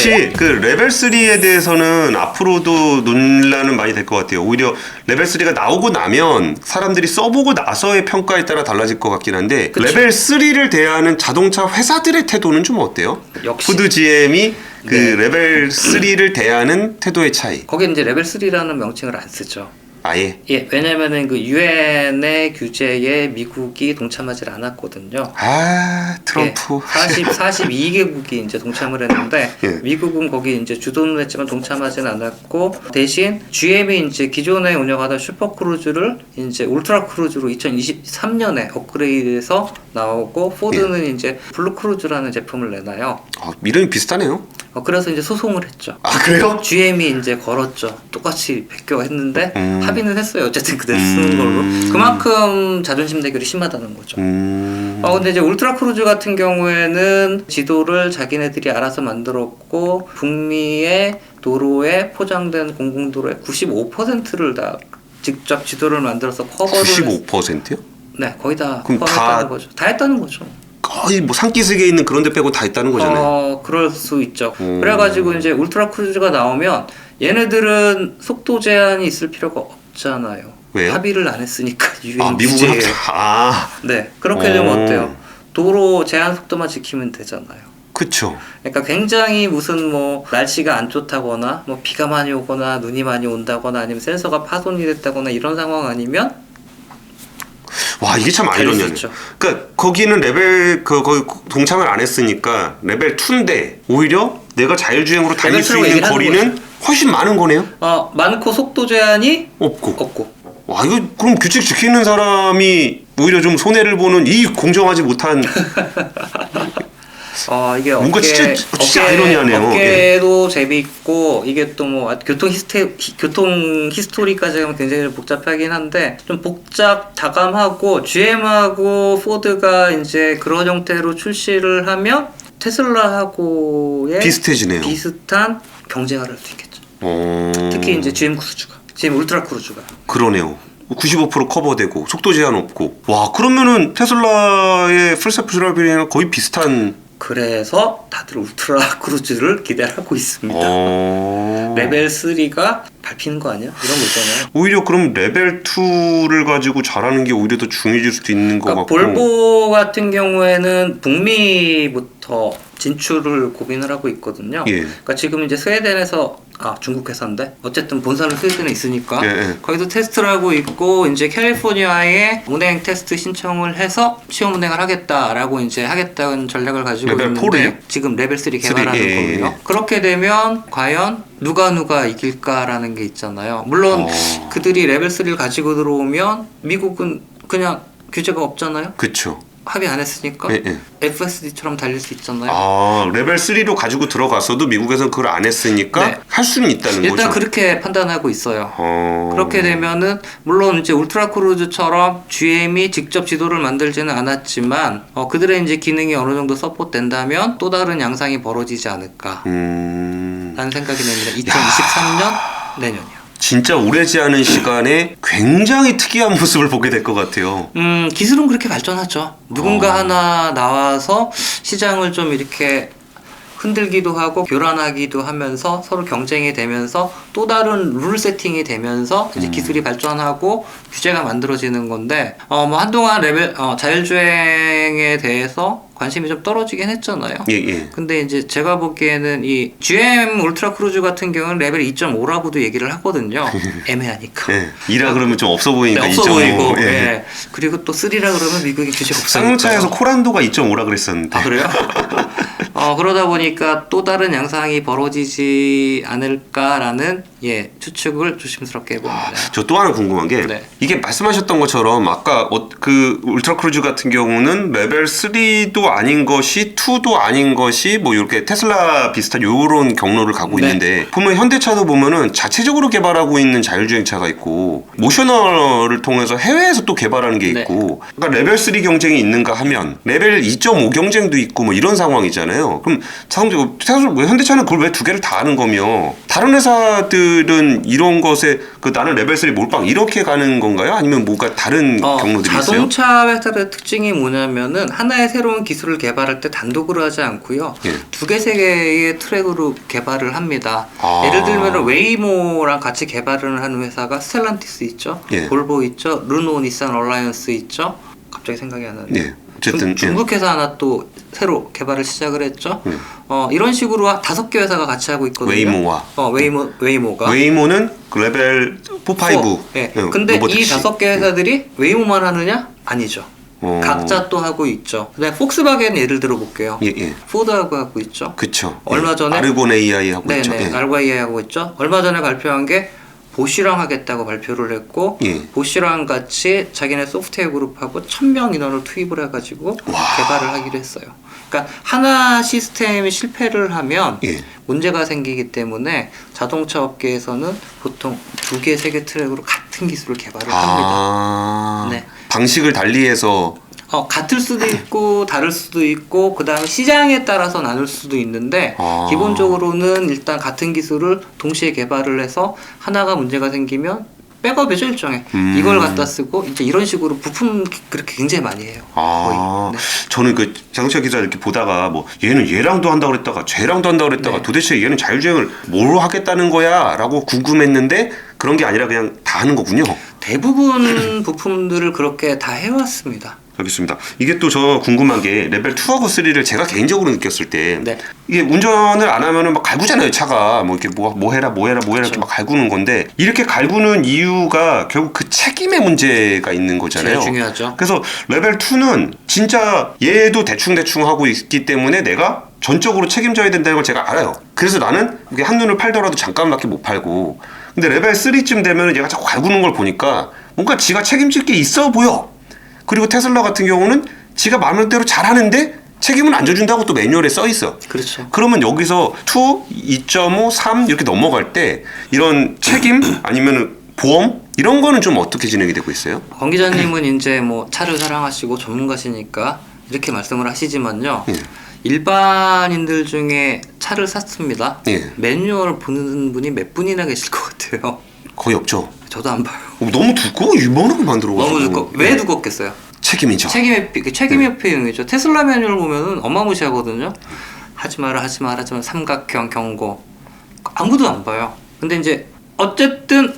혹시 그 레벨 3에 대해서는 앞으로도 논란은 많이 될 것 같아요. 오히려 레벨 3가 나오고 나면 사람들이 써보고 나서의 평가에 따라 달라질 것 같긴 한데 그쵸. 레벨 3를 대하는 자동차 회사들의 태도는 좀 어때요? 역시 푸드 GM이 그 네. 레벨 3를 대하는 태도의 차이. 거기 이제 레벨 3라는 명칭을 안 쓰죠. 아예. 예, 왜냐면은 그 유엔의 규제에 미국이 동참하지 않았거든요. 아 트럼프. 예, 42개국이 이제 동참을 했는데 예. 미국은 거기 이제 주도는 했지만 동참하지는 않았고 대신 GM이 이제 기존에 운영하던 슈퍼크루즈를 이제 울트라크루즈로 2023년에 업그레이드해서 나오고 포드는 이제 블루크루즈라는 제품을 내놔요. 이름이 비슷하네요. 그래서 이제 소송을 했죠. 아 그래요? GM이 이제 걸었죠. 똑같이 베껴 했는데 합의는 했어요. 어쨌든 그대로 쓰는 음. 걸로. 그만큼 자존심 대결이 심하다는 거죠. 근데 이제 울트라 크루즈 같은 경우에는 지도를 자기네들이 알아서 만들었고 북미의 도로에 포장된 공공도로의 95%를 다 직접 지도를 만들어서 커버를 95%요? 네, 거의 다 그럼 커버했다는 거죠. 다 했다는 거죠. 거의 뭐 산기슭에 있는 그런 데 빼고 다 있다는 거잖아요. 그럴 수 있죠. 그래가지고 이제 울트라 크루즈가 나오면 얘네들은 속도 제한이 있을 필요가 없잖아요. 왜요? 합의를 안 했으니까 유엔 미국은 규제에. 네. 그렇게 되면 어때요? 도로 제한 속도만 지키면 되잖아요. 그쵸. 그러니까 굉장히 무슨 뭐 날씨가 안 좋다거나 뭐 비가 많이 오거나 눈이 많이 온다거나 아니면 센서가 파손이 됐다거나 이런 상황 아니면 와 이게 참 달릴 수 아이러니하네. 있죠. 그러니까 거기는 레벨 거기 동참을 안 했으니까 레벨 2인데 오히려 내가 자율주행으로 달릴 수 2라고 있는 얘기를 하는 거리는 훨씬 많은 거네요. 많고 속도 제한이 없고. 와 이거 그럼 규칙 지키는 사람이 오히려 좀 손해를 보는 이 공정하지 못한 이게 뭔가 진짜 아이러니하네요. 업계도 재미있고 이게 또 뭐 교통 히스토리까지 가면 굉장히 복잡하긴 한데 좀 다감하고 GM하고 포드가 이제 그런 형태로 출시를 하면 테슬라하고의 비슷해지네요. 비슷한 경쟁을 할 수 있겠죠. 특히 이제 GM 울트라 크루즈가 그러네요. 95% 커버되고 속도 제한 없고 와 그러면은 테슬라의 풀셀프 드라이빙이랑 거의 비슷한 그래서 다들 울트라 크루즈를 기대하고 있습니다. 레벨 3가 밟히는 거 아니야? 이런 거 있잖아요. 오히려 그럼 레벨 2를 가지고 잘하는 게 오히려 더 중요해질 수도 있는 것 같고 볼보 같은 경우에는 북미부터 진출을 고민을 하고 있거든요. 예. 그러니까 지금 이제 스웨덴에서 중국 회사인데 어쨌든 본사는 스웨덴에 있으니까 예. 거기서 테스트를 하고 있고 이제 캘리포니아에 운행 테스트 신청을 해서 시험 운행을 하겠다라고 이제 하겠다는 전략을 가지고 레벨 있는데 4를요? 지금 레벨 3 개발하는 예. 거고요. 그렇게 되면 과연 누가 이길까라는 게 있잖아요. 물론 그들이 레벨 3를 가지고 들어오면 미국은 그냥 규제가 없잖아요. 그쵸. 합의 안 했으니까 예. FSD처럼 달릴 수 있잖아요. 레벨 3로 가지고 들어갔어도 미국에서는 그걸 안 했으니까 네. 할 수는 있다는 거죠. 일단 그렇게 판단하고 있어요. 그렇게 되면은 물론 이제 울트라 크루즈처럼 GM이 직접 지도를 만들지는 않았지만 그들의 이제 기능이 어느 정도 서포트된다면 또 다른 양상이 벌어지지 않을까 라는 생각이 듭니다. 2023년 내년이요. 진짜 오래지 않은 시간에 굉장히 특이한 모습을 보게 될 것 같아요. 기술은 그렇게 발전하죠. 누군가 하나 나와서 시장을 좀 이렇게 흔들기도 하고 교란하기도 하면서 서로 경쟁이 되면서 또 다른 룰 세팅이 되면서 이제 기술이 발전하고 규제가 만들어지는 건데 뭐 한동안 자율주행에 대해서 관심이 좀 떨어지긴 했잖아요. 예. 근데 이제 제가 보기에는 이 GM 울트라 크루즈 같은 경우는 레벨 2.5라고도 얘기를 하거든요. 애매하니까. 예. 2라 그러면 좀 없어 보이니까 네, 없어 2.5. 보이고. 예. 예. 그리고 또 3라 그러면 미국이 규제가 없으니까. 쌍용차에서 코란도가 2.5라 그랬었는데. 그래요? 그러다 보니까 또 다른 양상이 벌어지지 않을까라는 추측을 조심스럽게 해봅니다. 저 또 하나 궁금한 게 이게 말씀하셨던 것처럼 아까 그 울트라 크루즈 같은 경우는 레벨 3도 아닌 것이 2도 아닌 것이 뭐 이렇게 테슬라 비슷한 요런 경로를 가고 있는데 보면 현대차도 보면은 자체적으로 개발하고 있는 자율주행차가 있고 모셔널을 통해서 해외에서 또 개발하는 게 있고 그러니까 레벨 3 경쟁이 있는가 하면 레벨 2.5 경쟁도 있고 뭐 이런 상황이잖아요. 그럼 현대차는 그걸 왜 두 개를 다 하는 거며 다른 회사들 회사들은 이런 것에 그 나는 레벨 3 몰빵 이렇게 가는 건가요? 아니면 뭔가 다른 경로들이 있어요? 자동차 회사의 특징이 뭐냐면은 하나의 새로운 기술을 개발할 때 단독으로 하지 않고요. 예. 2개, 3개의 트랙으로 개발을 합니다. 아. 예를 들면 웨이모랑 같이 개발을 하는 회사가 스텔란티스 있죠. 예. 볼보 있죠. 르노, 니산, 얼라이언스 있죠. 갑자기 생각이 안 나네요. 예. 어쨌든 중국 회사 하나 또 새로 개발을 시작을 했죠. 이런 식으로 5개 회사가 같이 하고 있거든요. 웨이모와 웨이모가 웨이모는 그 레벨 4, 5. 예. 근데 이 로보택시. 5개 회사들이 웨이모만 하느냐? 아니죠. 각자 또 하고 있죠. 그다음에 폭스바겐 예를 들어 볼게요. 예, 예. 포드하고 하고 있죠. 그쵸. 얼마 전에 아르곤 AI 하고 있죠. 네네. 알과이에 하고 있죠. 얼마 전에 발표한 게 보쉬랑 하겠다고 발표를 했고 예. 보쉬랑 같이 자기네 소프트웨어 그룹하고 1000명 인원을 투입을 해가지고 개발을 하기로 했어요. 그러니까 하나 시스템이 실패를 하면 예. 문제가 생기기 때문에 자동차 업계에서는 보통 2개, 3개 트랙으로 같은 기술을 개발을 합니다. 네. 방식을 달리해서 같을 수도 있고 다를 수도 있고 그 다음에 시장에 따라서 나눌 수도 있는데 기본적으로는 일단 같은 기술을 동시에 개발을 해서 하나가 문제가 생기면 백업이죠 일종의 이걸 갖다 쓰고 이제 이런 식으로 부품 그렇게 굉장히 많이 해요. 거의. 네. 저는 그 자동차 기사 이렇게 보다가 뭐 얘는 얘랑도 한다고 그랬다가 쟤랑도 한다고 그랬다가 네. 도대체 얘는 자율주행을 뭘 하겠다는 거야 라고 궁금했는데 그런 게 아니라 그냥 다 하는 거군요. 대부분 부품들을 그렇게 다 해왔습니다. 알겠습니다. 이게 또 저 궁금한 게 레벨 2하고 3를 제가 개인적으로 느꼈을 때 네. 이게 운전을 안 하면은 막 갈구잖아요 차가 뭐 이렇게 뭐 해라 이렇게 막 갈구는 건데 이렇게 갈구는 이유가 결국 그 책임의 문제가 있는 거잖아요. 제일 중요하죠. 그래서 레벨 2는 진짜 얘도 대충 하고 있기 때문에 내가 전적으로 책임져야 된다는 걸 제가 알아요. 그래서 나는 이게 한눈을 팔더라도 잠깐밖에 못 팔고 근데 레벨 3쯤 되면은 얘가 자꾸 갈구는 걸 보니까 뭔가 지가 책임질 게 있어 보여. 그리고 테슬라 같은 경우는 지가 마음대로 잘하는데 책임은 안 져준다고 또 매뉴얼에 써 있어. 그렇죠. 그러면 여기서 2, 2.5, 3 이렇게 넘어갈 때 이런 책임 아니면 보험 이런 거는 좀 어떻게 진행이 되고 있어요? 권 기자님은 이제 뭐 차를 사랑하시고 전문가시니까 이렇게 말씀을 하시지만요. 예. 일반인들 중에 차를 샀습니다. 예. 매뉴얼 보는 분이 몇 분이나 계실 것 같아요. 거의 없죠. 저도 안 봐요. 너무 두꺼워 이만하게 만들어가지고. 너무 왜 두껍겠어요? 책임이죠. 책임의 표현이죠. 테슬라 매뉴얼 보면은 어마무시하거든요. 하지 마라 삼각형 경고 아무도 안 봐요. 근데 이제 어쨌든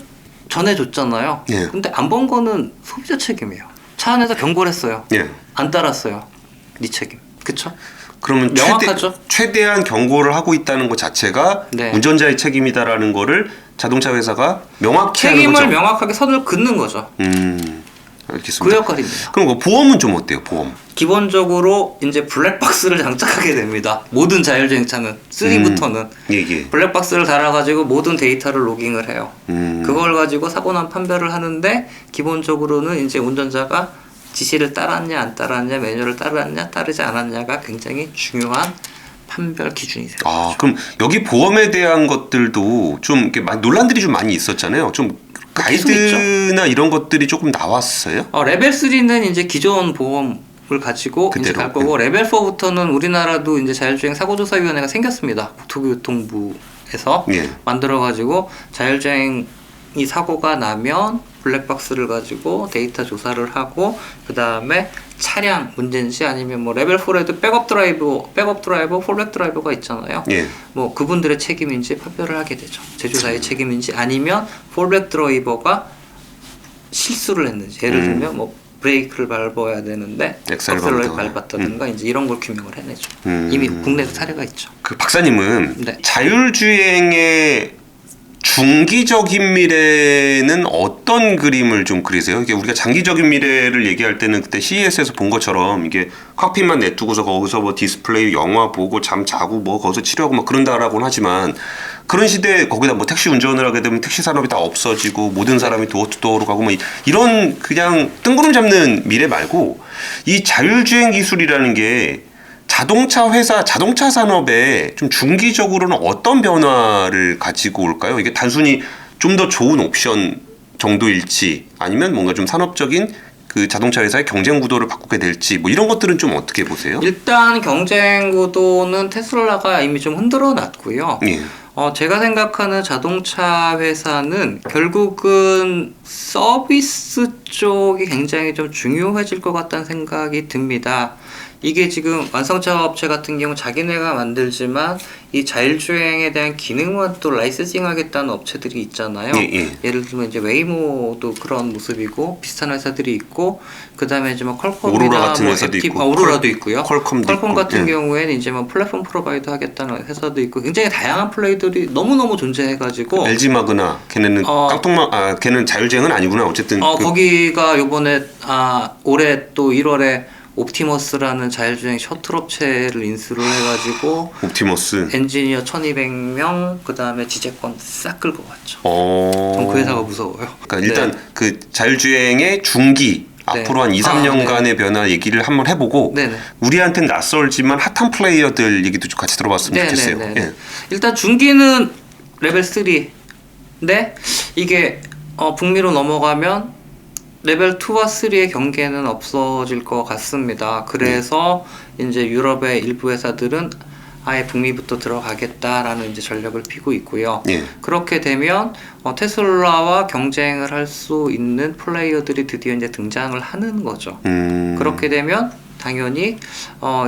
전해줬잖아요. 예. 근데 안 본 거는 소비자 책임이에요. 차 안에서 경고를 했어요. 예. 안 따랐어요. 네 책임. 그쵸? 그러면 명확하죠. 최대한 경고를 하고 있다는 것 자체가 네. 운전자의 책임이다라는 거를 자동차 회사가 명확히 하는 책임을 거죠. 명확하게 선을 긋는 거죠. 알겠습니다. 그 역할입니다. 그럼 그 보험은 좀 어때요? 보험. 기본적으로 이제 블랙박스를 장착하게 됩니다. 모든 자율주행차는 3부터는 예. 블랙박스를 달아가지고 모든 데이터를 로깅을 해요. 그걸 가지고 사고난 판별을 하는데 기본적으로는 이제 운전자가 지시를 따랐냐 안 따랐냐 매뉴얼을 따랐냐 따르지 않았냐가 굉장히 중요한 판별 기준이 돼요. 그럼 여기 보험에 대한 것들도 좀 이렇게 논란들이 좀 많이 있었잖아요. 좀 가이드나 이런 것들이 조금 나왔어요? 레벨 3는 이제 기존 보험을 가지고 이제 갈 거고 레벨 4부터는 우리나라도 이제 자율주행 사고조사위원회가 생겼습니다. 국토교통부에서 만들어가지고 자율주행이 사고가 나면 블랙박스를 가지고 데이터 조사를 하고 그 다음에 차량 문제인지 아니면 뭐 레벨 4에도 백업 드라이버, 폴백 드라이버가 있잖아요. 뭐 그분들의 책임인지 판별을 하게 되죠. 제조사의 책임인지 아니면 폴백 드라이버가 실수를 했는지 예를 들면 뭐 브레이크를 밟아야 되는데 엑셀을 밟았다든가 이제 이런 걸 규명을 해내죠. 이미 국내도 사례가 있죠. 그 박사님은 네. 자율주행의 중기적인 미래는 어떤 그림을 좀 그리세요? 이게 우리가 장기적인 미래를 얘기할 때는 그때 CES에서 본 것처럼 이게 칵핏만 내두고서 거기서 뭐 디스플레이 영화 보고 잠 자고 뭐 거기서 치료하고 막 그런다라고는 하지만 그런 시대에 거기다 뭐 택시 운전을 하게 되면 택시 산업이 다 없어지고 모든 사람이 도어투도어로 가고 뭐 이런 그냥 뜬구름 잡는 미래 말고 이 자율주행 기술이라는 게 자동차 회사, 자동차 산업에 좀 중기적으로는 어떤 변화를 가지고 올까요? 이게 단순히 좀 더 좋은 옵션 정도일지 아니면 뭔가 좀 산업적인 그 자동차 회사의 경쟁 구도를 바꾸게 될지 뭐 이런 것들은 좀 어떻게 보세요? 일단 경쟁 구도는 테슬라가 이미 좀 흔들어 놨고요. 제가 생각하는 자동차 회사는 결국은 서비스 쪽이 굉장히 좀 중요해질 것 같다는 생각이 듭니다. 이게 지금 완성차 업체 같은 경우 자기네가 만들지만 이 자율주행에 대한 기능만 또 라이센싱 하겠다는 업체들이 있잖아요. 예를 들면 이제 웨이모도 그런 모습이고 비슷한 회사들이 있고 그다음에 이제 뭐 퀄컴이나 오로라 같은 뭐 회사도 있고 오로라도 있고요. 퀄컴도 퀄컴 있고. 같은 경우에는 이제 뭐 플랫폼 프로바이더 하겠다는 회사도 있고 굉장히 다양한 플레이들이 너무너무 존재해가지고 LG 마그나 걔네는 걔는 자율주행은 아니구나. 어쨌든 거기가 요번에 올해 또 1월에 옵티머스라는 자율주행 셔틀 업체를 인수를 해가지고 옵티머스 엔지니어 1200명 그 다음에 지재권 싹 끌고 갔죠. 전 그 회사가 무서워요. 그러니까 일단 그 자율주행의 중기 앞으로 한 2, 3년간의 변화 얘기를 한번 해보고 우리한테는 낯설지만 핫한 플레이어들 얘기도 좀 같이 들어봤으면 좋겠어요. 예. 일단 중기는 레벨 3인데 이게 북미로 넘어가면 레벨 2와 3의 경계는 없어질 것 같습니다. 그래서 이제 유럽의 일부 회사들은 아예 북미부터 들어가겠다라는 이제 전략을 피고 있고요. 그렇게 되면 테슬라와 경쟁을 할 수 있는 플레이어들이 드디어 이제 등장을 하는 거죠. 그렇게 되면 당연히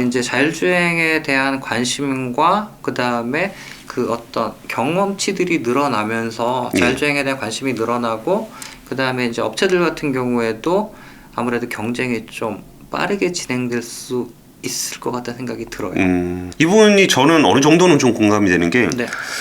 이제 자율주행에 대한 관심과 그 다음에 그 어떤 경험치들이 늘어나면서 자율주행에 대한 관심이 늘어나고 그 다음에 이제 업체들 같은 경우에도 아무래도 경쟁이 좀 빠르게 진행될 수 있을 것 같다는 생각이 들어요. 이 부분이 저는 어느 정도는 좀 공감이 되는 게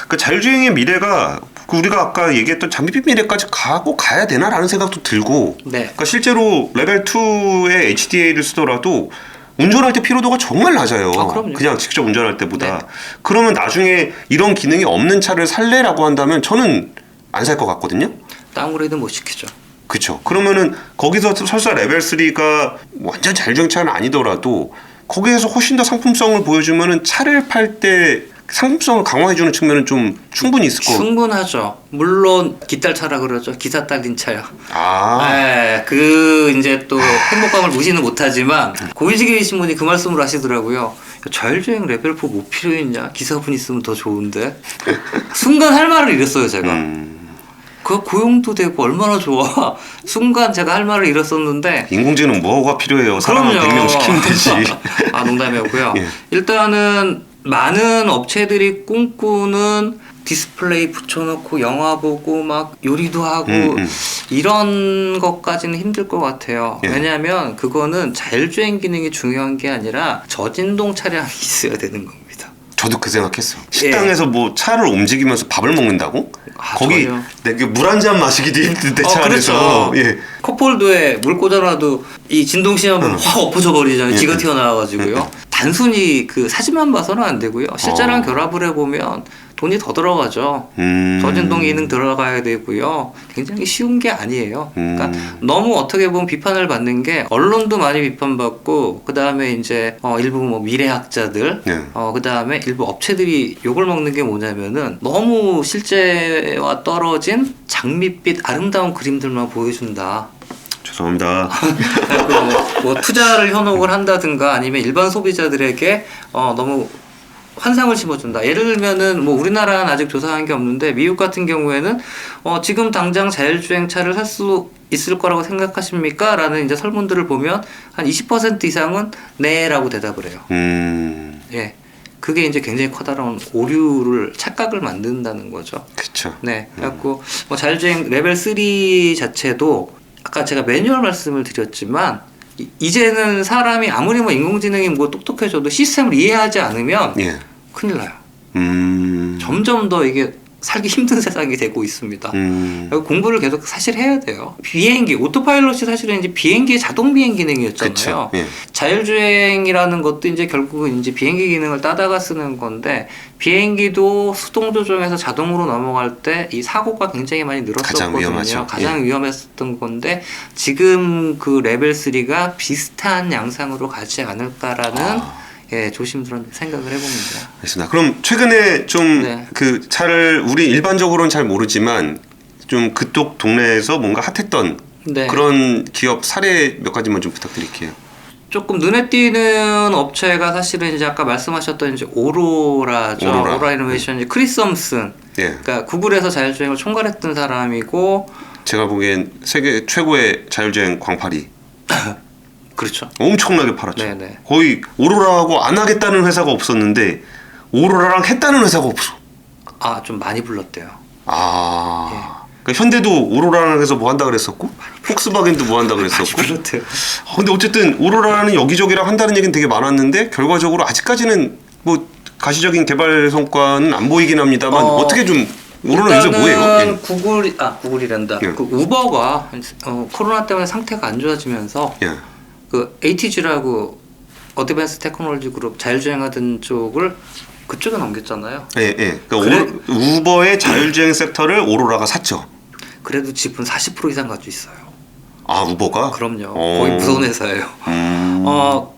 그 자율주행의 미래가 우리가 아까 얘기했던 장밋빛 미래까지 가고 가야 되나라는 생각도 들고 그러니까 실제로 레벨 2의 HDA를 쓰더라도 운전할 때 피로도가 정말 낮아요. 그냥 직접 운전할 때보다. 그러면 나중에 이런 기능이 없는 차를 살래라고 한다면 저는 안 살 것 같거든요. 다운그레이드 못 시키죠. 그렇죠. 그러면은 거기서 설사 레벨 3가 완전 자율주행차는 아니더라도 거기에서 훨씬 더 상품성을 보여주면은 차를 팔 때 상품성을 강화해주는 측면은 좀 충분히 있을 거고. 충분하죠. 물론 기딸차라 그러죠. 기사 딸린 차요. 그 이제 또 행복감을 무시는 못하지만 고위직의 신분이 그 말씀을 하시더라고요. 자율주행 레벨 4 뭐 필요했냐? 기사분 있으면 더 좋은데. 순간 할 말을 잃었어요 제가. 그 고용도 되고 얼마나 좋아. 순간 제가 할 말을 잃었었는데 인공지능 뭐가 필요해요. 사람을 100명 시키면 되지. 농담이었고요. 일단은 많은 업체들이 꿈꾸는 디스플레이 붙여놓고 영화 보고 막 요리도 하고 이런 것까지는 힘들 것 같아요. 왜냐하면 그거는 자율주행 기능이 중요한 게 아니라 저진동 차량이 있어야 되는 겁니다. 저도 그 생각했어. 식당에서 뭐 차를 움직이면서 밥을 먹는다고? 거기 물 한 잔 마시기도 힘든데 차 안에서. 컵홀더에 물 꽂아놔도 이 진동 시험은 확 엎어져 버리잖아요. 지가 튀어나와가지고요. 단순히 그 사진만 봐서는 안 되고요. 실제랑 결합을 해보면 돈이 더 들어가죠. 저진동 기능 들어가야 되고요. 굉장히 쉬운 게 아니에요. 그러니까 너무 어떻게 보면 비판을 받는 게 언론도 많이 비판받고 그 다음에 이제 일부 뭐 미래학자들 그 다음에 일부 업체들이 욕을 먹는 게 뭐냐면은 너무 실제와 떨어진 장밋빛 아름다운 그림들만 보여준다. 죄송합니다. 뭐 투자를 현혹을 한다든가 아니면 일반 소비자들에게 너무 환상을 심어준다. 예를 들면은 뭐 우리나라는 아직 조사한 게 없는데 미국 같은 경우에는 지금 당장 자율주행차를 살 수 있을 거라고 생각하십니까? 라는 이제 설문들을 보면 한 20% 이상은 네라고 대답을 해요. 그게 이제 굉장히 커다란 오류를 착각을 만든다는 거죠. 그렇죠. 그래갖고 뭐 자율주행 레벨 3 자체도 아까 제가 매뉴얼 말씀을 드렸지만 이제는 사람이 아무리 뭐 인공지능이 뭐 똑똑해져도 시스템을 이해하지 않으면 큰일 나요. 점점 더 이게 살기 힘든 세상이 되고 있습니다. 공부를 계속 사실 해야 돼요. 비행기, 오토파일럿이 사실은 이제 비행기의 자동 비행 기능이었잖아요. 자율주행이라는 것도 이제 결국은 이제 비행기 기능을 따다가 쓰는 건데 비행기도 수동 조종에서 자동으로 넘어갈 때 이 사고가 굉장히 많이 늘었었거든요. 가장 위험했던 건데 지금 그 레벨 3가 비슷한 양상으로 가지 않을까라는 조심스러운 생각을 해봅니다. 알겠습니다. 그럼 최근에 좀 그 차를 우리 일반적으로는 잘 모르지만 좀 그쪽 동네에서 뭔가 핫했던 그런 기업 사례 몇 가지만 좀 부탁드릴게요. 조금 눈에 띄는 업체가 사실은 이제 아까 말씀하셨던 이제 오로라죠. 오로라 이노베이션 이제 크리스 엄슨. 예. 그러니까 구글에서 자율주행을 총괄했던 사람이고 제가 보기엔 세계 최고의 자율주행 광팔이. 그렇죠. 엄청나게 팔았죠. 네네. 거의 오로라하고 안 하겠다는 회사가 없었는데 오로라랑 했다는 회사가 없어. 아, 좀 많이 불렀대요. 아. 그러니까 현대도 오로라랑 해서 뭐 한다 그랬었고 폭스바겐도 뭐 한다 그랬었고. 불렀대요. 근데 어쨌든 오로라는 여기저기랑 한다는 얘기는 되게 많았는데 결과적으로 아직까지는 뭐 가시적인 개발 성과는 안 보이긴 합니다만 어떻게 좀 오로라 요새 뭐예요? 예. 구글이란다. 예. 그 우버가 코로나 때문에 상태가 안 좋아지면서 예. 그 ATG라고 어드밴스 테크놀로지 그룹 자율주행하던 쪽을 그쪽에 넘겼잖아요. 예, 예. 그러니까 우버의 자율주행 섹터를 오로라가 샀죠. 그래도 지분 40% 이상 가지고 있어요. 아, 우버가? 그럼요. 거의 무서운 회사예요.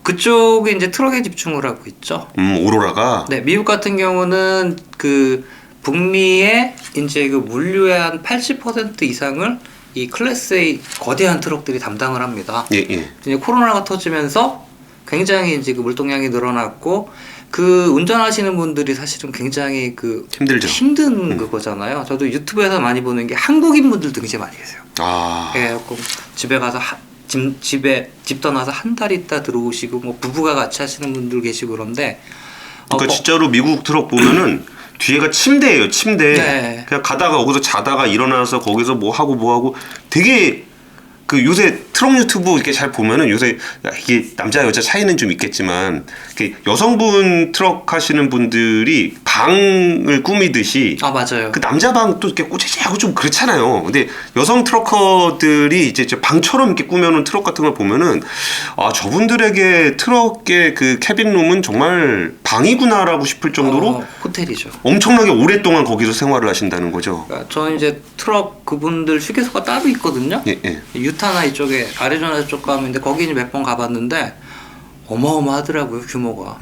그쪽에 이제 트럭에 집중을 하고 있죠. 오로라가? 네, 미국 같은 경우는 그 북미의 이제 그 물류의 한 80% 이상을 이 클래스 A 거대한 트럭들이 담당을 합니다. 예, 예. 이제 코로나가 터지면서 굉장히 이제 그 물동량이 늘어났고 그 운전하시는 분들이 사실은 굉장히 그 힘들죠. 힘든 그거잖아요. 저도 유튜브에서 많이 보는 게 한국인 분들도 굉장히 많이 계세요. 아. 예, 집에 가서 집 떠나서 한 달 있다 들어오시고 뭐 부부가 같이 하시는 분들 계시고 그런데 그러니까 진짜로 미국 트럭 보면은 뒤에가 침대예요, 침대. 네. 그냥 가다가 거기서 자다가 일어나서 거기서 뭐 하고 되게 그 요새 트럭 유튜브 이렇게 잘 보면은 요새 이게 남자 여자 차이는 좀 있겠지만 이렇게 여성분 트럭 하시는 분들이 방을 꾸미듯이 아, 맞아요. 그 남자 방도 이렇게 꼬치하고 좀 그렇잖아요. 근데 여성 트럭커들이 이제 방처럼 이렇게 꾸며놓은 트럭 같은 걸 보면은 아, 저분들에게 트럭의 그 캐빈룸은 정말 방이구나라고 싶을 정도로 호텔이죠. 엄청나게 오랫동안 거기서 생활을 하신다는 거죠. 그러니까 저는 이제 트럭 그분들 휴게소가 따로 있거든요. 예, 예. 유타나 이쪽에 아리조나 쪽 가면 근데 거기 몇 번 가봤는데 어마어마하더라고요, 규모가.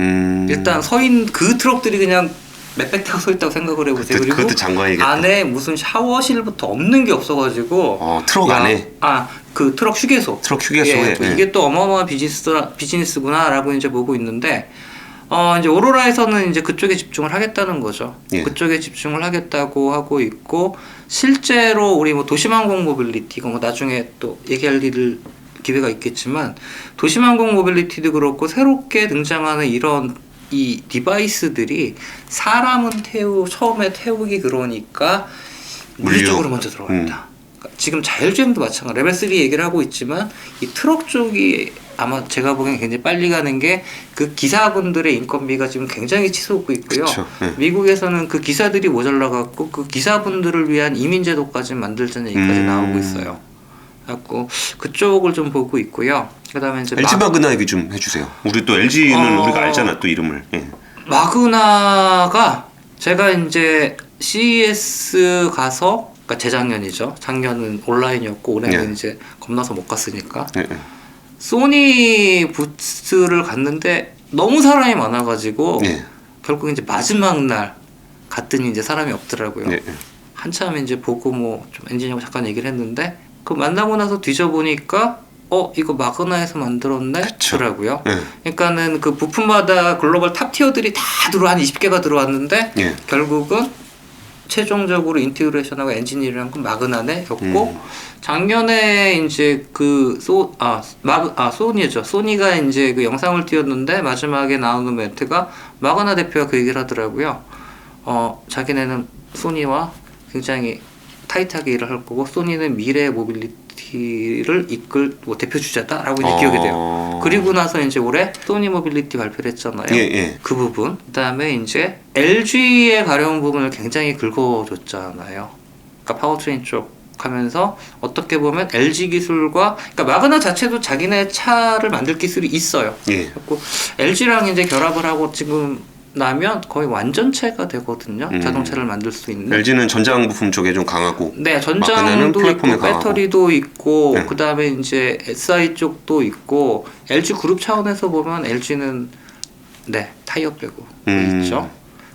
일단 서인 그 트럭들이 그냥 몇백 대가 서 있다고 생각을 해보세요. 그리고 그것도 장관이겠다. 안에 무슨 샤워실부터 없는 게 없어가지고. 트럭 안에. 그 트럭 휴게소. 트럭 휴게소에. 예, 이게 또 어마어마한 비즈니스구나라고 이제 보고 있는데. 이제 오로라에서는 이제 그쪽에 집중을 하겠다는 거죠. 예. 그쪽에 집중을 하겠다고 하고 있고 실제로 우리 뭐 도심항공 모빌리티 이거 뭐 나중에 또 얘기할 기회가 있겠지만 도심항공 모빌리티도 그렇고 새롭게 등장하는 이런 이 디바이스들이 사람은 처음에 태우기 그러니까 물류 쪽으로 먼저 들어갑니다. 그러니까 지금 자율주행도 마찬가지. 레벨 3 얘기를 하고 있지만 이 트럭 쪽이 아마 제가 보기엔 굉장히 빨리 가는 게 그 기사분들의 인건비가 지금 굉장히 치솟고 있고요. 그쵸, 네. 미국에서는 그 기사들이 모자라갖고 그 기사분들을 위한 이민제도까지 만들자는 얘기까지 나오고 있어요. 그래갖고 그쪽을 좀 보고 있고요. 그다음에 이제 LG 마그나 얘기 좀 해주세요. 우리 또 LG는 우리가 알잖아 또 이름을. 예. 마그나가 제가 이제 CES 가서 그러니까 재작년이죠. 작년은 온라인이었고 올해는 예. 이제 겁나서 못 갔으니까. 예, 예. 소니 부스를 갔는데 너무 사람이 많아가지고 예. 결국 이제 마지막 날 갔더니 이제 사람이 없더라고요. 예, 예. 한참 이제 보고 뭐 좀 엔지니어하고 잠깐 얘기를 했는데 그 만나고 나서 뒤져보니까 이거 마그나에서 만들었네? 더라고요. 예. 그러니까는 그 부품마다 글로벌 탑 티어들이 다 한 20개가 들어왔는데 예. 결국은 최종적으로 인티그레이션하고 엔지니어링한 건 마그나네였고 작년에 이제 소니죠. 소니가 이제 그 영상을 띄웠는데 마지막에 나오는 멘트가 마그나 대표가 그 얘기를 하더라고요. 자기네는 소니와 굉장히 타이트하게 일을 할 거고 소니는 미래 모빌리티를 이끌 대표 주자다라고 이제 기억이 돼요. 그리고 나서 이제 올해 소니 모빌리티 발표를 했잖아요. 예, 예. 그 부분. 그다음에 이제 LG에 가려운 부분을 굉장히 긁어줬잖아요. 그러니까 파워트레인 쪽 하면서 어떻게 보면 LG 기술과 그러니까 마그나 자체도 자기네 차를 만들 기술이 있어요. 예. 그리고 LG랑 이제 결합을 하고 지금 나면 거의 완전체가 되거든요. 자동차를 만들 수 있는. LG는 전장 부품 쪽에 좀 강하고. 네, 마그나는 전장도 있고 플랫폼에 강하고. 배터리도 있고 네. 그다음에 이제 SI 쪽도 있고 LG 그룹 차원에서 보면 LG는 타이어 빼고 있죠.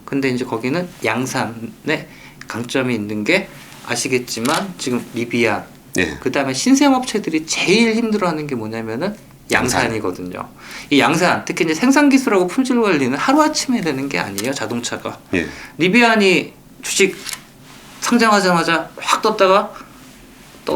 근데 이제 거기는 양산에 강점이 있는 게 아시겠지만 지금 리비안 예. 그다음에 신생업체들이 제일 힘들어하는 게 뭐냐면은 양산이거든요. 이 양산, 특히 이제 생산 기술하고 품질 관리는 하루 아침에 되는 게 아니에요. 자동차가. 예. 리비안이 주식 상장하자마자 확 떴다가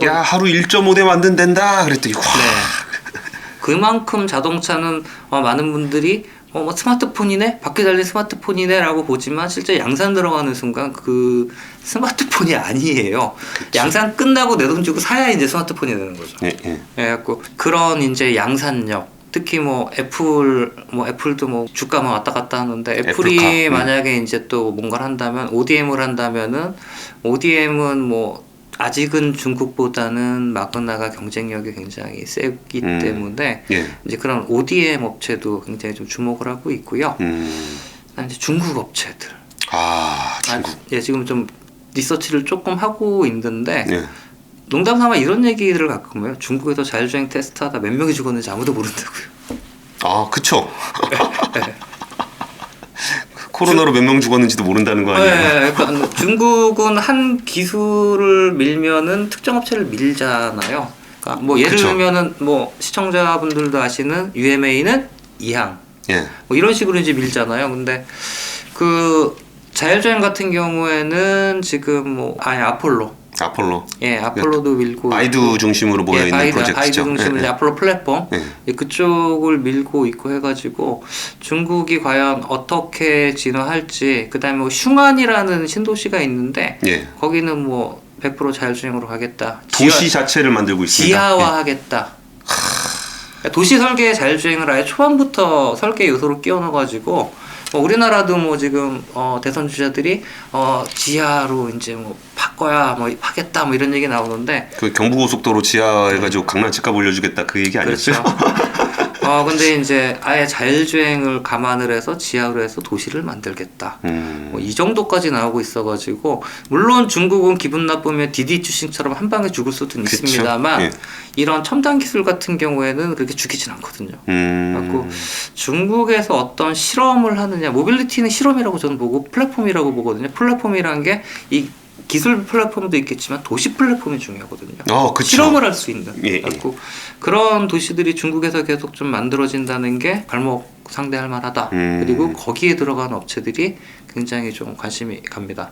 야 하루 1.5대 만든댄다 그랬더니 확. 네. 그만큼 자동차는 많은 분들이 뭐 스마트폰이네, 바퀴 달린 스마트폰이네라고 보지만 실제 양산 들어가는 순간 그 스마트폰이 아니에요. 그치. 양산 끝나고 내 돈 주고 사야 이제 스마트폰이 되는 거죠. 예, 예. 그래갖고 그런 이제 양산력, 특히 애플도 뭐 주가만 왔다 갔다 하는데 애플이 만약에 이제 또 뭔가를 한다면 ODM을 한다면은 ODM은 뭐 아직은 중국보다는 마그나가 경쟁력이 굉장히 세기 때문에 예. 이제 그런 ODM 업체도 굉장히 좀 주목을 하고 있고요. 그다음에 이제 중국 업체들. 중국. 예, 지금 좀 리서치를 조금 하고 있는데 예. 농담삼아 이런 얘기들을 가끔 해요. 중국에서 자율주행 테스트하다 몇 명이 죽었는지 아무도 모른다고요. 그쵸. 코로나로 몇 명 죽었는지도 모른다는 거 아니에요? 네, 그러니까 중국은 한 기술을 밀면은 특정 업체를 밀잖아요. 그러니까 뭐 예를 그쵸. 들면은 뭐 시청자분들도 아시는 UMA는 이항, 예. 뭐 이런 식으로 이제 밀잖아요. 근데 그 자율주행 같은 경우에는 지금 아폴로. 예. 아폴로도 밀고 바이두 중심으로 모여 있는 프로젝트죠. 바이두 중심으로 이제 아폴로 플랫폼 그쪽을 밀고 있고 해가지고 중국이 과연 어떻게 진화할지, 그다음에 뭐 슝안이라는 신도시가 있는데 거기는 뭐 100% 자율주행으로 가겠다. 도시 자체를 만들고 있습니다. 지하화하겠다. 도시 설계에 자율주행을 아예 초반부터 설계 요소로 끼워 넣어가지고 우리나라도 뭐 지금 대선 주자들이 지하로 이제 뭐 바꿔야 뭐 하겠다 뭐 이런 얘기 나오는데 그 경부고속도로 지하해가지고 강남 집값 올려주겠다 그 얘기 아니었어요? 그렇죠. 근데 이제 아예 자율주행을 감안을 해서 지하로 해서 도시를 만들겠다. 이 정도까지 나오고 있어가지고 물론 중국은 기분 나쁘면 디디 출신처럼 한 방에 죽을 수도 있습니다만 이런 첨단 기술 같은 경우에는 그렇게 죽이진 않거든요. 그래서 중국에서 어떤 실험을 하느냐, 모빌리티는 실험이라고 저는 보고 플랫폼이라고 보거든요. 플랫폼이란 게 이 기술 플랫폼도 있겠지만 도시 플랫폼이 중요하거든요. 실험을 할 수 있는. 그런 도시들이 중국에서 계속 좀 만들어진다는 게 발목 상대할 만하다. 그리고 거기에 들어가는 업체들이 굉장히 좀 관심이 갑니다.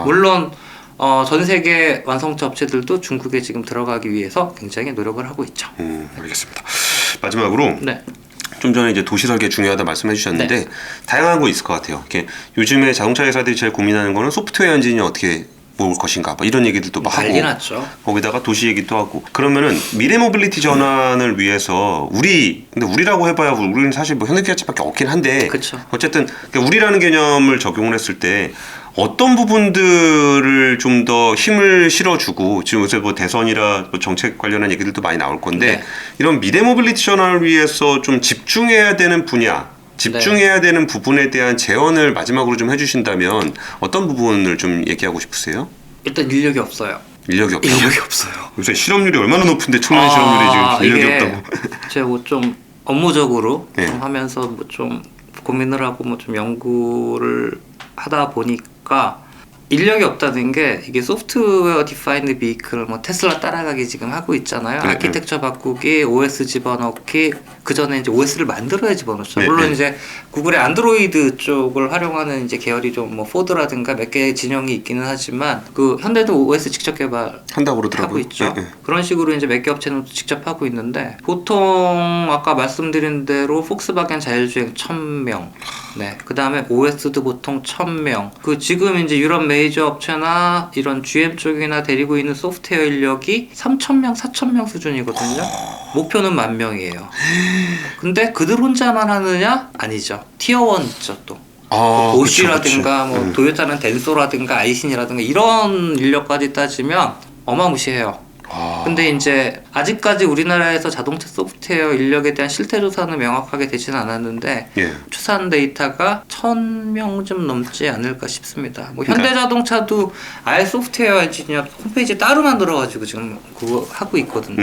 물론 전 세계 완성차 업체들도 중국에 지금 들어가기 위해서 굉장히 노력을 하고 있죠. 알겠습니다. 마지막으로 좀 전에 이제 도시 설계 중요하다 말씀해 주셨는데 다양한 거 있을 것 같아요. 이렇게 요즘에 자동차 회사들이 제일 고민하는 거는 소프트웨어 엔진이 어떻게 뭘 것인가 뭐 이런 얘기들도 막 하고 났죠. 거기다가 도시 얘기도 하고 그러면은 미래 모빌리티 전환을 위해서 근데 우리라고 해봐야 우리는 사실 뭐 현대기아차밖에 없긴 한데 어쨌든 우리라는 개념을 적용을 했을 때 어떤 부분들을 좀 더 힘을 실어주고 지금 요새 뭐 대선이라 뭐 정책 관련한 얘기들도 많이 나올 건데 이런 미래 모빌리티 전환을 위해서 좀 집중해야 되는 분야 집중해야 되는 부분에 대한 제언을 마지막으로 좀 해주신다면 어떤 부분을 좀 얘기하고 싶으세요? 일단 인력이 없어요. 인력이 없어요. 요새 실업률이 얼마나 높은데 청년 실업률이 지금 인력이 없다고. 제가 뭐 좀 업무적으로 좀 하면서 뭐 좀 고민을 하고 뭐 좀 연구를 하다 보니까 인력이 없다는 게 이게 소프트웨어 디파인드 비클 뭐 테슬라 따라가기 지금 하고 있잖아요. 아키텍처 바꾸기, OS 집어넣기, 그 전에 이제 OS를 만들어야 집어넣죠. 물론 이제 구글의 안드로이드 쪽을 활용하는 이제 계열이 좀 뭐 포드라든가 몇 개 진영이 있기는 하지만 그 현대도 OS 직접 개발한다고 그러더라고요. 하고 있죠. 그런 식으로 이제 몇 개 업체는 직접 하고 있는데 보통 아까 말씀드린 대로 폭스바겐 자율주행 1000명, 그 다음에 OS도 보통 1000명. 그 지금 이제 유럽 메이저 업체나 이런 GM 쪽이나 데리고 있는 소프트웨어 인력이 3000명, 4000명 수준이거든요. 목표는 10,000명이에요. 근데 그들 혼자만 하느냐? 아니죠. 티어1 있죠 또. 보쉬라든가 뭐 도요타는 덴소라든가 아이신이라든가 이런 인력까지 따지면 어마무시해요. 근데 이제 아직까지 우리나라에서 자동차 소프트웨어 인력에 대한 실태 조사는 명확하게 되지는 않았는데 추산 데이터가 1000명쯤 넘지 않을까 싶습니다. 뭐 현대자동차도 아예 소프트웨어 엔지니어 홈페이지 따로 만들어가지고 지금 그거 하고 있거든요.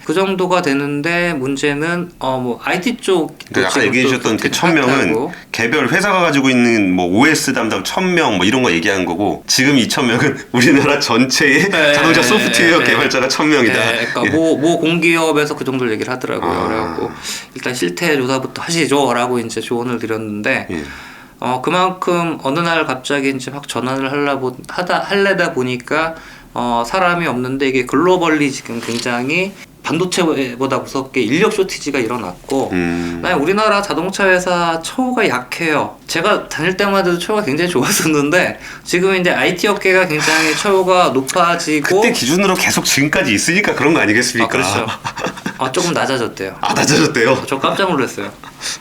그 정도가 되는데 문제는 뭐 IT 쪽 아까 얘기해 주셨던 그 1000명은 개별 회사가 가지고 있는 뭐 OS 담당 1000명 뭐 이런 거 얘기한 거고 지금 이 1000명은 우리나라 전체의 자동차 소프트웨어 개발자가 1000명이다. 그러니까 예. 모 공기업에서 그 정도를 얘기를 하더라고요. 아. 그래갖고 일단 실태 조사부터 하시죠라고 이제 조언을 드렸는데 예. 그만큼 어느 날 갑자기 이제 확 전환을 하려다 보니까 사람이 없는데 이게 글로벌리 지금 굉장히 반도체보다 무섭게 인력 쇼티지가 일어났고 그다음에 우리나라 자동차 회사 처우가 약해요. 제가 다닐 때만 해도 처우가 굉장히 좋았었는데 지금 이제 IT 업계가 굉장히 처우가 높아지고 그때 기준으로 계속 지금까지 있으니까 그런 거 아니겠습니까? 그렇죠. 조금 낮아졌대요. 낮아졌대요. 저 깜짝 놀랐어요.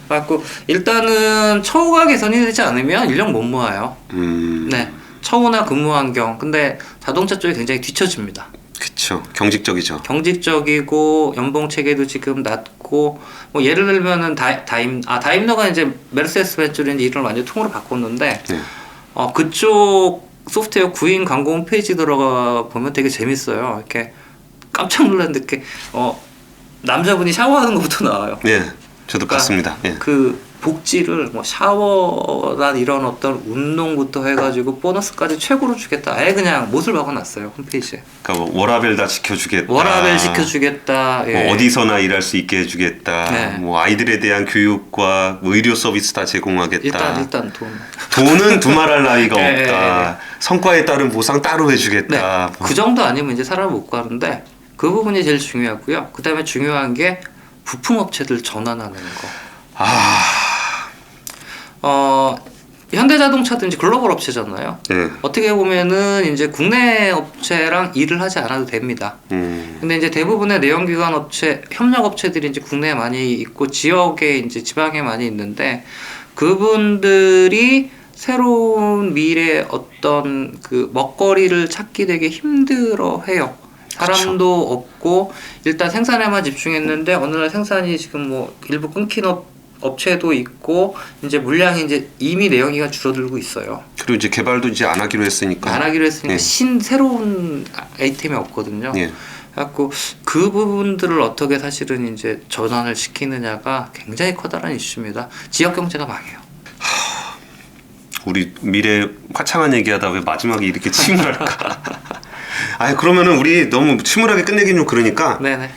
그래갖고 일단은 처우가 개선이 되지 않으면 인력 못 모아요. 네, 처우나 근무 환경. 근데 자동차 쪽이 굉장히 뒤처집니다. 그렇죠. 경직적이죠. 경직적이고 연봉 체계도 지금 낮고 뭐 예를 들면은 다임러가 이제 메르세데스 벤츠로 이제 이름을 완전 통으로 바꿨는데 네. 그쪽 소프트웨어 구인 광고 홈페이지 들어가 보면 되게 재밌어요. 이렇게 깜짝 놀랐는데 이렇게 남자분이 샤워하는 것부터 나와요. 네, 저도 봤습니다. 예. 그 복지를 뭐 샤워란 이런 어떤 운동부터 해가지고 보너스까지 최고로 주겠다. 아예 그냥 못을 박아놨어요 홈페이지에. 그러니까 뭐 워라벨 다 지켜주겠다. 워라벨 지켜주겠다. 뭐 예. 어디서나 일할 수 있게 해주겠다. 네. 뭐 아이들에 대한 교육과 뭐 의료 서비스 다 제공하겠다. 일단 돈. 돈은 두말할 나위가 예, 없다. 성과에 따른 보상 따로 해주겠다. 네. 그 정도 아니면 이제 사람을 못 가는데 그 부분이 제일 중요하고요. 그 다음에 중요한 게 부품 업체들 전환하는 거. 현대자동차도 이제 글로벌 업체잖아요. 네. 어떻게 보면은 이제 국내 업체랑 일을 하지 않아도 됩니다. 근데 이제 대부분의 내연기관 업체, 협력 업체들이 이제 국내에 많이 있고 지역에 이제 지방에 많이 있는데 그분들이 새로운 미래 어떤 그 먹거리를 찾기 되게 힘들어해요. 사람도 없고 일단 생산에만 집중했는데 어느 날 생산이 지금 뭐 일부 끊긴 업체도 있고 이제 물량이 이제 이미 내연기관 줄어들고 있어요. 그리고 이제 개발도 이제 안 하기로 했으니까. 안 하기로 했으니까 예. 새로운 아이템이 없거든요. 예. 그래갖고 그 부분들을 어떻게 사실은 이제 전환을 시키느냐가 굉장히 커다란 이슈입니다. 지역 경제가 망해요. 우리 미래 화창한 얘기하다 왜 마지막에 이렇게 침울할까? 그러면은 우리 너무 침울하게 끝내긴 좀 그러니까 네네.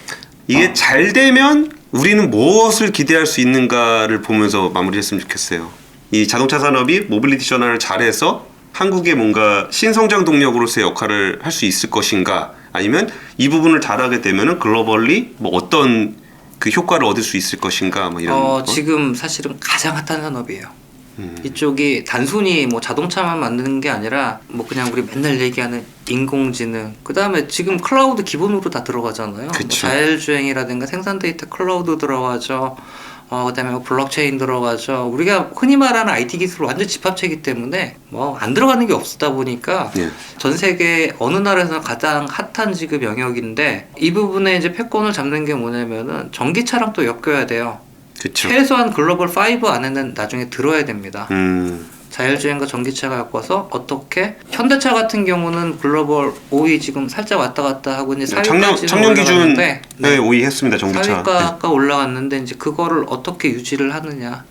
이게 잘 되면 우리는 무엇을 기대할 수 있는가를 보면서 마무리했으면 좋겠어요. 이 자동차 산업이 모빌리티 전환을 잘해서 한국의 뭔가 신성장 동력으로서의 역할을 할 수 있을 것인가, 아니면 이 부분을 잘하게 되면은 글로벌리 뭐 어떤 그 효과를 얻을 수 있을 것인가, 뭐 이런 거? 지금 사실은 가장 핫한 산업이에요. 이쪽이 단순히 뭐 자동차만 만드는 게 아니라 뭐 그냥 우리 맨날 얘기하는 인공지능, 그 다음에 지금 클라우드 기본으로 다 들어가잖아요. 뭐 자율주행이라든가 생산 데이터 클라우드 들어가죠. 그 다음에 뭐 블록체인 들어가죠. 우리가 흔히 말하는 IT 기술 완전 집합체이기 때문에 뭐 안 들어가는 게 없다 보니까 예. 전 세계 어느 나라에서 가장 핫한 지금 영역인데 이 부분에 이제 패권을 잡는 게 뭐냐면은 전기차랑 또 엮여야 돼요. 그쵸. 최소한 글로벌 5 안에는 나중에 들어야 됩니다. 자율주행과 전기차가 엮어서 어떻게 현대차 같은 경우는 글로벌 5위 지금 살짝 왔다 갔다 하고 이제 4위까지 작년 기준 네. 5위 했습니다. 전기차. 4위가 올라갔는데 이제 그거를 어떻게 유지를 하느냐.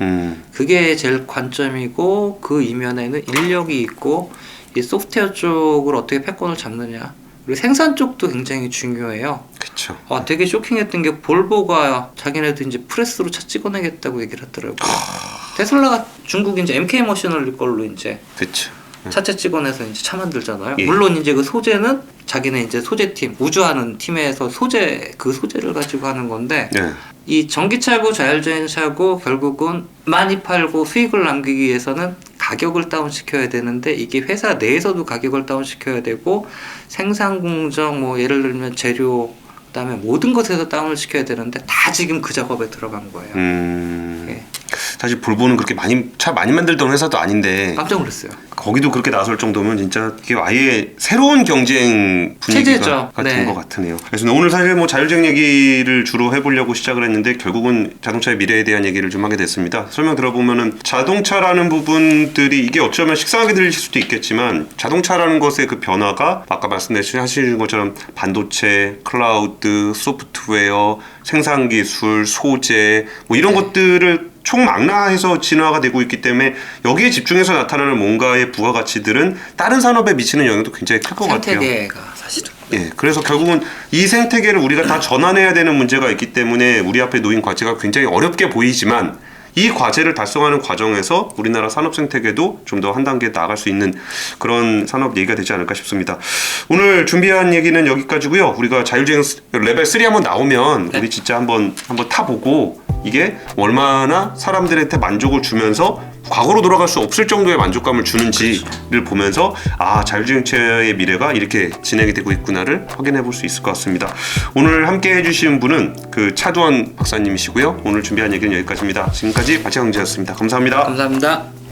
그게 제일 관점이고 그 이면에는 인력이 있고 이 소프트웨어 쪽을 어떻게 패권을 잡느냐. 그리고 생산 쪽도 굉장히 중요해요. 그렇죠. 되게 쇼킹했던 게 볼보가 자기네도 이제 프레스로 차 찍어내겠다고 얘기를 하더라고요. 테슬라가 중국 이제 MK 머신을 걸로 이제 그렇죠. 차체 찍어내서 이제 차 만들잖아요. 예. 물론 이제 그 소재는 자기네 이제 소재팀, 우주하는 팀에서 그 소재를 가지고 하는 건데 네. 이 전기차고 자율주행차고 결국은 많이 팔고 수익을 남기기 위해서는 가격을 다운시켜야 되는데 이게 회사 내에서도 가격을 다운시켜야 되고 생산 공정 뭐 예를 들면 재료 그다음에 모든 것에서 다운을 시켜야 되는데 다 지금 그 작업에 들어간 거예요. 예. 사실 볼보는 그렇게 차 많이 만들던 회사도 아닌데 깜짝 놀랐어요. 거기도 그렇게 나설 정도면 진짜 이게 아예 새로운 경쟁 분위기가 된 것 같으네요. 그래서 오늘 사실 뭐 자율주행 얘기를 주로 해보려고 시작을 했는데 결국은 자동차의 미래에 대한 얘기를 좀 하게 됐습니다. 설명 들어보면은 자동차라는 부분들이 이게 어쩌면 식상하게 들릴 수도 있겠지만 자동차라는 것의 그 변화가 아까 말씀하신 것처럼 반도체, 클라우드, 소프트웨어, 생산기술, 소재 뭐 이런 것들을 총망라해서 진화가 되고 있기 때문에 여기에 집중해서 나타나는 뭔가의 부가가치들은 다른 산업에 미치는 영향도 굉장히 클 것 같아요. 생태계가 사실은 예, 그래서 결국은 이 생태계를 우리가 다 전환해야 되는 문제가 있기 때문에 우리 앞에 놓인 과제가 굉장히 어렵게 보이지만 이 과제를 달성하는 과정에서 우리나라 산업 생태계도 좀 더 한 단계 나아갈 수 있는 그런 산업 얘기가 되지 않을까 싶습니다. 오늘 준비한 얘기는 여기까지고요. 우리가 자율주행 레벨 3 한번 나오면 우리 진짜 한번 타보고 이게 얼마나 사람들한테 만족을 주면서 과거로 돌아갈 수 없을 정도의 만족감을 주는지를 보면서 아, 자율주행차의 미래가 이렇게 진행이 되고 있구나를 확인해 볼 수 있을 것 같습니다. 오늘 함께 해주신 분은 그 차두원 박사님이시고요. 오늘 준비한 얘기는 여기까지입니다. 지금까지 바치강제였습니다. 감사합니다. 감사합니다.